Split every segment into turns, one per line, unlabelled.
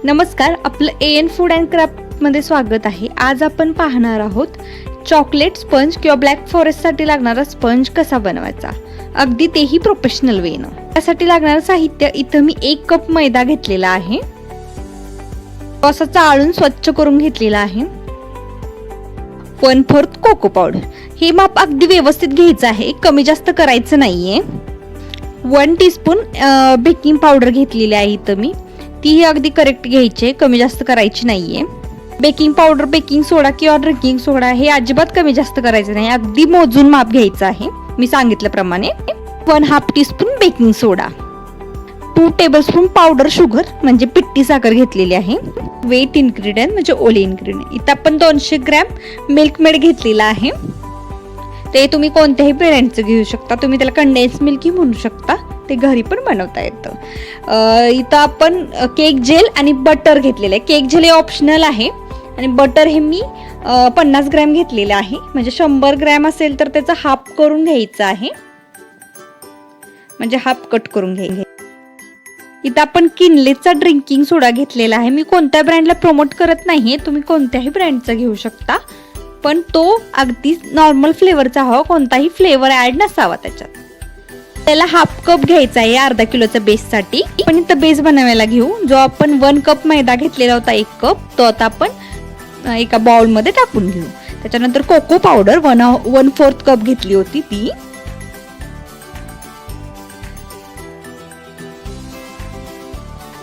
नमस्कार, आपलं AN food and क्राफ्टमध्ये स्वागत आहे. आज आपण पाहणार आहोत चॉकलेट स्पंज किंवा ब्लॅक फॉरेस्टसाठी लागणारा स्पंज कसा बनवायचा, अगदी तेही प्रोफेशनल वेनं. त्यासाठी लागणारं साहित्य इथं मी 1 कप मैदा घेतलेला आहे. तो असा चाळून स्वच्छ करून घेतलेला आहे. 1/4 कोको पावडर. हे माप अगदी व्यवस्थित घ्यायचं आहे, कमी जास्त करायचं नाहीये. 1 टीस्पून बेकिंग पावडर घेतलेली आहे इथं मी. तीही अगदी करेक्ट घ्यायची, कमी जास्त करायची नाहीये. बेकिंग पावडर, बेकिंग सोडा किंवा ड्रिंकिंग सोडा हे अजिबात कमी जास्त करायचं नाही, अगदी मोजून माप घ्यायचं आहे मी सांगितल्याप्रमाणे. 1/2 टीस्पून बेकिंग सोडा, 2 टेबलस्पून पावडर शुगर म्हणजे पिठी साखर घेतलेली आहे. वेट इन्ग्रेडियंट म्हणजे ओले इन्ग्रेडियंट इथं आपण 200 ग्रॅम मिल्क मेड घेतलेला आहे. ते तुम्ही कोणत्याही ब्रँडचं घेऊ शकता. तुम्ही त्याला कंडेन्स मिल्कही म्हणू शकता, ते घरी पण बनवता येतं. इथं आपण केक जेल आणि बटर घेतलेलं आहे. केक जेल हे ऑप्शनल आहे आणि बटर हे मी 50 ग्रॅम घेतलेलं आहे. म्हणजे 100 ग्रॅम असेल तर त्याचा हाफ करून घ्यायचा आहे, म्हणजे हाफ कट करून घ्यायचं. इथं आपण किनलेचा ड्रिंकिंग सोडा घेतलेला आहे. मी कोणत्या ब्रँडला प्रमोट करत नाहीये, तुम्ही कोणत्याही ब्रँडचा घेऊ शकता, पण तो अगदी नॉर्मल फ्लेवरचा हवा, कोणताही फ्लेवर ऍड नसावा त्याच्यात. त्याला हाफ कप घ्यायचा आहे अर्धा किलोचा बेससाठी. पण इथं बेस बनवायला घेऊ. जो आपण 1 कप मैदा घेतलेला होता 1 कप, तो आता आपण एका बाउल मध्ये टाकून घेऊ. त्याच्यानंतर कोको पावडर 1/4 कप घेतली होती ती.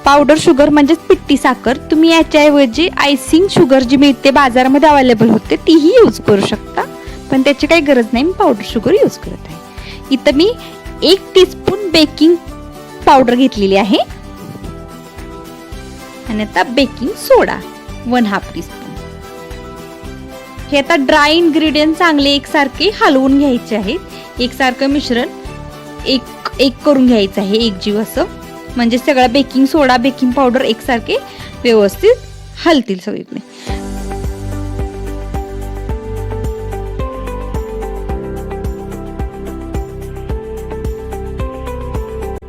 पावडर शुगर म्हणजे पिठी साखर. तुम्ही याच्याऐवजी आयसिंग शुगर जी मिळते बाजारामध्ये अवेलेबल होते तीही यूज करू शकता, पण त्याची काही गरज नाही, मी पावडर शुगर यूज करत आहे. इथं मी 1 टीस्पून बेकिंग पावडर घेतलेली आहे आणि आता बेकिंग सोडा 1/2 टीस्पून. हे आता ड्राय इन्ग्रेडियंट चांगले एकसारखे हलवून घ्यायचे आहेत. एकसारखं मिश्रण एक करून घ्यायचं आहे, एकजीव असं, म्हणजे सगळा बेकिंग सोडा बेकिंग पावडर एकसारखे व्यवस्थित हलतील सगळीकडे.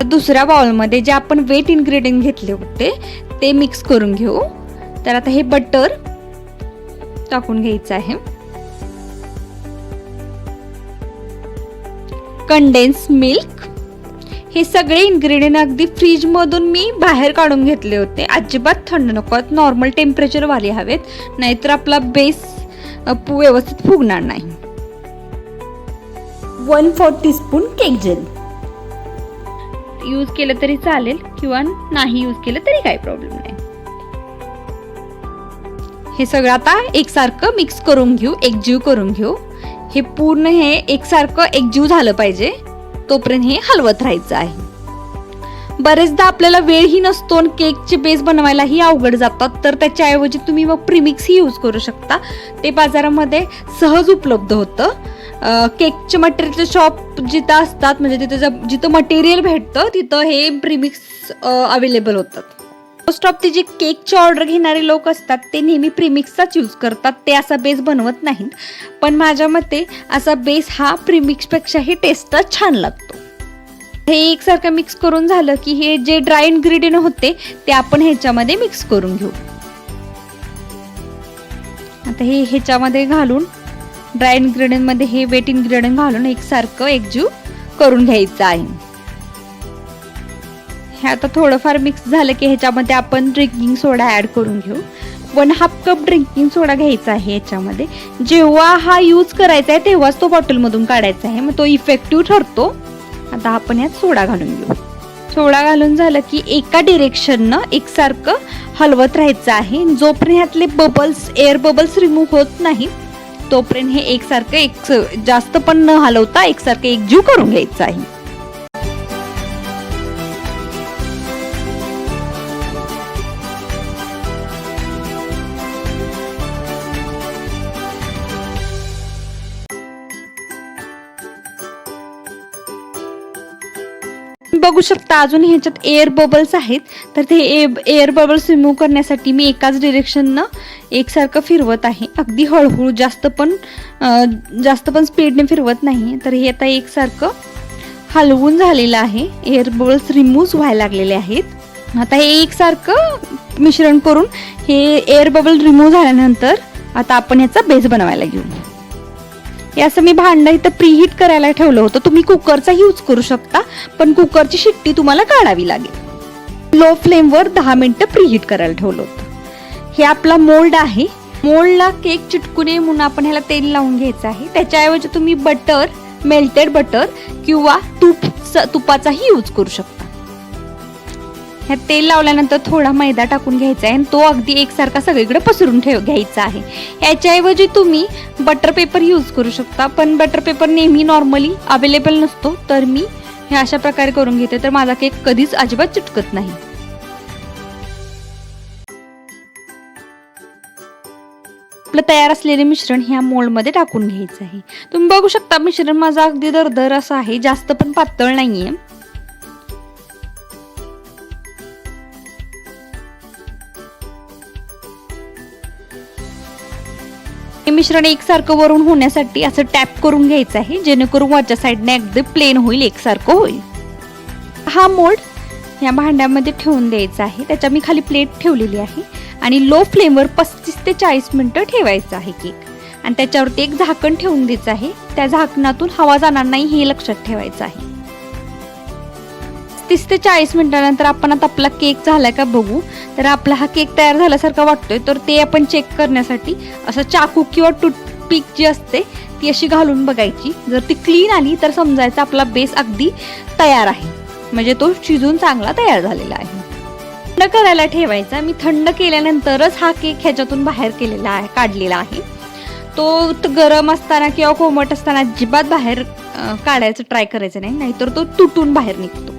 दुसऱ्या बाउलमध्ये जे आपण वेट इन्ग्रेडियंट घेतले होते ते मिक्स करून घेऊ. तर आता हे बटर टाकून घ्यायचं आहे. Condense milk. हे सगळे इन्ग्रेडियंट अगदी फ्रीज मधून मी बाहेर काढून घेतले होते. अजिबात थंड नको, नॉर्मल टेम्परेचर वाले हवेत, नाहीतर आपला बेस व्यवस्थित फुगणार नाही. 1/4 टीस्पून केक जेल यूज केलं तरी चालेल किंवा नाही यूज केलं तरी काही प्रॉब्लेम नाही. हे सगळं आता एकसारखं मिक्स करून घेऊ, एकजीव करून घेऊ. हे पूर्ण हे एकसारखं एकजीव झालं पाहिजे, तोपर्यंत हे हलवत राहायचं आहे. बरेचदा आपल्याला वेळही नसतो आणि केकचे बेस बनवायलाही अवघड जातात, तर त्याच्याऐवजी तुम्ही मग प्रीमिक्स ही यूज करू शकता. ते बाजारामध्ये सहज उपलब्ध होतं. केकचे मटेरियलचे शॉप जिथं असतात, म्हणजे तिथं जिथं मटेरियल भेटतं तिथं हे प्रीमिक्स अवेलेबल होतात. मोस्ट ऑफ ते जे केकची ऑर्डर घेणारे लोक असतात ते नेहमी प्रीमिक्सचाच यूज करतात, ते असा बेस बनवत नाहीत. पण माझ्या मते असा बेस हा प्रीमिक्सपेक्षाही टेस्टला छान लागतो. हे एकसारखं मिक्स करून झालं की हे जे ड्राय इन्ग्रेडियंट होते ते आपण ह्याच्यामध्ये मिक्स करून घेऊ. आता हे ह्याच्यामध्ये घालून ड्राय इन्ग्रेडियंट मध्ये हे वेट इन्ग्रेडियंट घालून एकसारखं एकजीव करून घ्यायचं आहे. हे आता थोडंफार मिक्स झालं की ह्याच्यामध्ये आपण ड्रिंकिंग सोडा ऍड करून घेऊ. 1/2 कप ड्रिंकिंग सोडा घ्यायचा आहे याच्यामध्ये. जेव्हा हा यूज करायचा आहे तेव्हाच तो बॉटलमधून काढायचा आहे, मग तो इफेक्टिव्ह ठरतो. आता आपण यात सोडा घालून घेऊ. सोडा घालून झालं की एका डिरेक्शननं एकसारखं हलवत राहायचं आहे. जोपर्यंत ह्यातले बबल्स, एअर बबल्स रिमूव्ह होत नाही तोपर्यंत हे एकसारखं जास्त पण न हलवता एकसारखं एकजीव करून घ्यायचं आहे. बघू शकता अजून ह्याच्यात एअर बबल्स आहेत, तर ते एअर बबल्स रिमूव्ह करण्यासाठी मी एकाच डिरेक्शननं एकसारखं फिरवत आहे. अगदी हळूहळू, जास्त पण स्पीडने फिरवत नाही. तर हे आता एकसारखं हलवून झालेलं आहे. एअर बबल्स रिमूव्ह व्हायला लागलेले आहेत. आता हे एकसारखं मिश्रण करून हे एअर बबल रिमूव्ह झाल्यानंतर आता आपण याचा बेस बनवायला घेऊ. हे असं मी भांडं इथं प्रीहीट करायला ठेवलं होतं. तुम्ही कुकरचा यूज करू शकता, पण कुकरची शिट्टी तुम्हाला काढावी लागेल. लो फ्लेमवर 10 मिनिटं प्रीहीट करायला ठेवलं होतं. हे आपला मोल्ड आहे. मोल्डला केक चिटकू नये म्हणून आपण ह्याला तेल लावून घ्यायचं आहे. त्याच्याऐवजी तुम्ही बटर, मेल्टेड बटर किंवा तुपाचाही यूज करू शकता. ह्यात तेल लावल्यानंतर थोडा मैदा टाकून घ्यायचा आहे आणि तो अगदी एकसारखा सगळीकडे पसरून घ्यायचा आहे. याच्याऐवजी तुम्ही बटर पेपर यूज करू शकता, पण बटर पेपर नेहमी नॉर्मली अवेलेबल नसतो, तर मी हे अशा प्रकारे करून घेते, तर माझा केक कधीच अजिबात चिटकत नाही. आपलं तयार असलेले मिश्रण ह्या मोल्डमध्ये टाकून घ्यायचं आहे. तुम्ही बघू शकता मिश्रण माझं अगदी दरदर असं आहे, जास्त पण पातळ नाहीये. हे मिश्रण एकसारखं वरून होण्यासाठी असं टॅप करून घ्यायचं आहे, जेणेकरून वरच्या साईडने अगदी प्लेन होईल, एकसारखं होईल. हा मोल्ड ह्या भांड्यामध्ये ठेवून द्यायचा आहे. त्याच्या मी खाली प्लेट ठेवलेली आहे आणि लो फ्लेमवर 35 ते 40 मिनिटं ठेवायचं आहे केक. आणि त्याच्यावरती एक झाकण ठेवून द्यायचं आहे. त्या झाकणातून हवा जाणार नाही हे लक्षात ठेवायचं आहे. 30 ते 40 मिनिटानंतर आपण आता आपला केक झालाय का बघू. तर आपला हा केक तयार झाल्यासारखा वाटतोय, तर ते आपण चेक करण्यासाठी असं चाकू किंवा टूथपिक जी असते ती अशी घालून बघायची. जर ती क्लीन आली तर समजायचं आपला बेस अगदी तयार आहे, म्हणजे तो शिजून चांगला तयार झालेला आहे. थंड करायला ठेवायचा. मी थंड केल्यानंतरच हा केक ह्याच्यातून बाहेर केलेला आहे, काढलेला आहे. तो गरम असताना किंवा कोमट असताना अजिबात बाहेर काढायचं ट्राय करायचं नाही, नाहीतर तो तुटून बाहेर निघतो.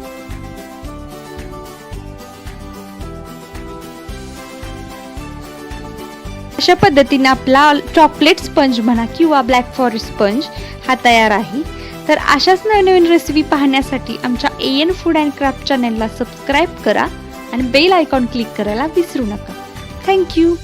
अशा पद्धतीने आपला चॉकलेट स्पंज म्हणा किंवा ब्लॅक फॉरेस्ट स्पंज हा तयार आहे. तर अशाच नवीन रेसिपी पाहण्यासाठी आमच्या AN फूड अँड क्राफ्ट चॅनलला सबस्क्राईब करा आणि बेल आयकॉन क्लिक करायला विसरू नका. थँक्यू.